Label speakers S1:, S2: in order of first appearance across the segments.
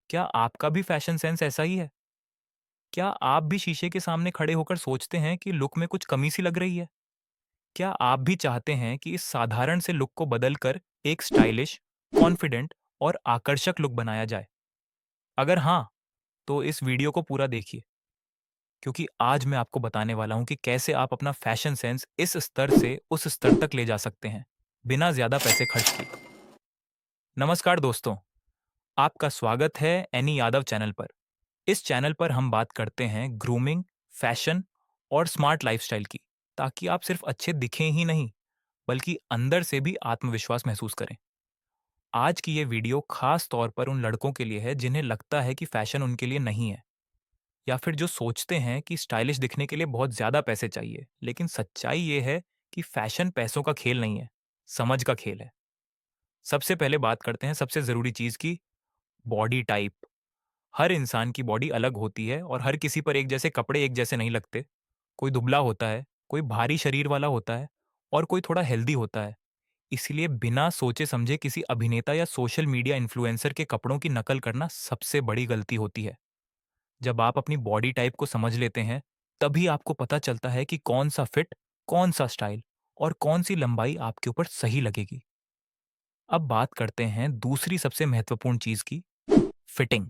S1: क्या आपका भी फैशन सेंस ऐसा ही है? क्या आप भी शीशे के सामने खड़े होकर सोचते हैं कि लुक में कुछ कमी सी लग रही है? क्या आप भी चाहते हैं कि इस साधारण से लुक को बदलकर एक स्टाइलिश, कॉन्फिडेंट और आकर्षक लुक बनाया जाए? अगर हाँ, तो इस वीडियो को पूरा देखिए, क्योंकि आज मैं आपको बताने वाला हूं कि कैसे आप अपना फैशन सेंस इस स्तर से उस स्तर तक ले जा सकते हैं, बिना ज्यादा पैसे खर्च किए। नमस्कार दोस्तों, आपका स्वागत है एनी यादव चैनल पर। इस चैनल पर हम बात करते हैं ग्रूमिंग, फैशन और स्मार्ट लाइफस्टाइल की, ताकि आप सिर्फ अच्छे दिखें ही नहीं, बल्कि अंदर से भी आत्मविश्वास महसूस करें। आज की ये वीडियो खास तौर पर उन लड़कों के लिए है जिन्हें लगता है कि फैशन उनके लिए नहीं है, या फिर जो सोचते हैं कि स्टाइलिश दिखने के लिए बहुत ज्यादा पैसे चाहिए। लेकिन सच्चाई ये है कि फैशन पैसों का खेल नहीं है, समझ का खेल है। सबसे पहले बात करते हैं सबसे जरूरी चीज की, बॉडी टाइप। हर इंसान की बॉडी अलग होती है और हर किसी पर एक जैसे कपड़े एक जैसे नहीं लगते। कोई दुबला होता है, कोई भारी शरीर वाला होता है और कोई थोड़ा हेल्दी होता है। इसलिए बिना सोचे समझे किसी अभिनेता या सोशल मीडिया इन्फ्लुएंसर के कपड़ों की नकल करना सबसे बड़ी गलती होती है। जब आप अपनी बॉडी टाइप को समझ लेते हैं, तभी आपको पता चलता है कि कौन सा फिट, कौन सा स्टाइल और कौन सी लंबाई आपके ऊपर सही लगेगी। अब बात करते हैं दूसरी सबसे महत्वपूर्ण चीज की, फिटिंग।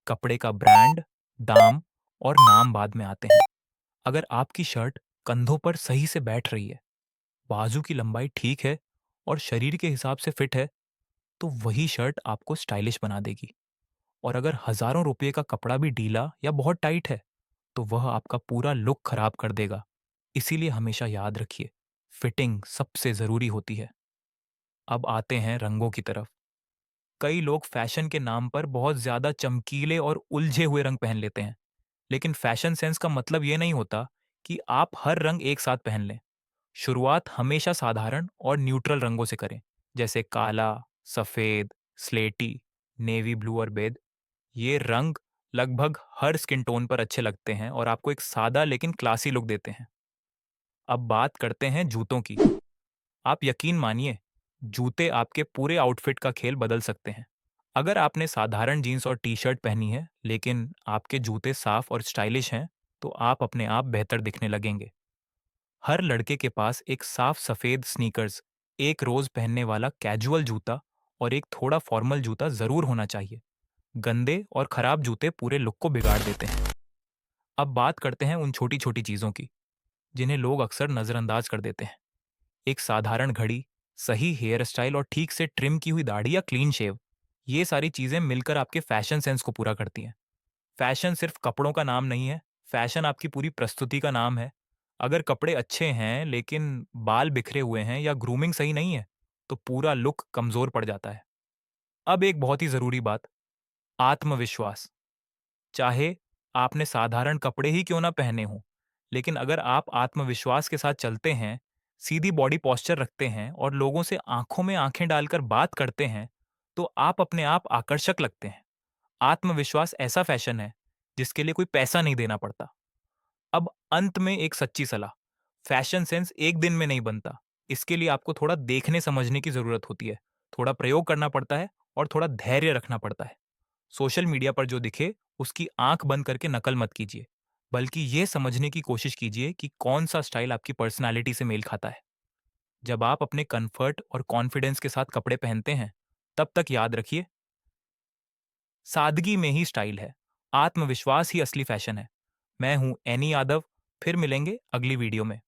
S1: कपड़े का ब्रांड, दाम और नाम बाद में आते हैं। अगर आपकी शर्ट कंधों पर सही से बैठ रही है, बाजू की लंबाई ठीक है और शरीर के हिसाब से फिट है, तो वही शर्ट आपको स्टाइलिश बना देगी। और अगर हजारों रुपये का कपड़ा भी ढीला या बहुत टाइट है, तो वह आपका पूरा लुक खराब कर देगा। इसीलिए हमेशा याद रखिए, फिटिंग सबसे जरूरी होती है। अब आते हैं रंगों की तरफ। कई लोग फैशन के नाम पर बहुत ज्यादा चमकीले और उलझे हुए रंग पहन लेते हैं। लेकिन फैशन सेंस का मतलब ये नहीं होता कि आप हर रंग एक साथ पहन लें। शुरुआत हमेशा साधारण और न्यूट्रल रंगों से करें, जैसे काला, सफेद, स्लेटी, नेवी ब्लू और बेज। ये रंग लगभग हर स्किन टोन पर अच्छे लगते हैं और आपको एक सादा लेकिन क्लासी लुक देते हैं। अब बात करते हैं जूतों की। आप यकीन मानिए, जूते आपके पूरे आउटफिट का खेल बदल सकते हैं। अगर आपने साधारण जीन्स और टी शर्ट पहनी है, लेकिन आपके जूते साफ और स्टाइलिश हैं, तो आप अपने आप बेहतर दिखने लगेंगे। हर लड़के के पास एक साफ सफेद स्नीकर्स, एक रोज पहनने वाला कैजुअल जूता और एक थोड़ा फॉर्मल जूता जरूर होना चाहिए। गंदे और खराब जूते पूरे लुक को बिगाड़ देते हैं। अब बात करते हैं उन छोटी छोटी चीजों की, जिन्हें लोग अक्सर नजरअंदाज कर देते हैं। एक साधारण घड़ी, सही हेयर स्टाइल और ठीक से ट्रिम की हुई दाढ़ी या क्लीन शेव, ये सारी चीजें मिलकर आपके फैशन सेंस को पूरा करती हैं। फैशन सिर्फ कपड़ों का नाम नहीं है, फैशन आपकी पूरी प्रस्तुति का नाम है। अगर कपड़े अच्छे हैं लेकिन बाल बिखरे हुए हैं या ग्रूमिंग सही नहीं है, तो पूरा लुक कमजोर पड़ जाता है। अब एक बहुत ही जरूरी बात, आत्मविश्वास। चाहे आपने साधारण कपड़े ही क्यों ना पहने हों, लेकिन अगर आप आत्मविश्वास के साथ चलते हैं, सीधी बॉडी पोस्चर रखते हैं और लोगों से आंखों में आंखें डालकर बात करते हैं, तो आप अपने आप आकर्षक लगते हैं। आत्मविश्वास ऐसा फैशन है जिसके लिए कोई पैसा नहीं देना पड़ता। अब अंत में एक सच्ची सलाह, फैशन सेंस एक दिन में नहीं बनता। इसके लिए आपको थोड़ा देखने समझने की जरूरत होती है, थोड़ा प्रयोग करना पड़ता है और थोड़ा धैर्य रखना पड़ता है। सोशल मीडिया पर जो दिखे उसकी आंख बंद करके नकल मत कीजिए, बल्कि यह समझने की कोशिश कीजिए कि कौन सा स्टाइल आपकी पर्सनालिटी से मेल खाता है। जब आप अपने कंफर्ट और कॉन्फिडेंस के साथ कपड़े पहनते हैं, तब तक याद रखिए, सादगी में ही स्टाइल है, आत्मविश्वास ही असली फैशन है। मैं हूं एनी यादव, फिर मिलेंगे अगली वीडियो में।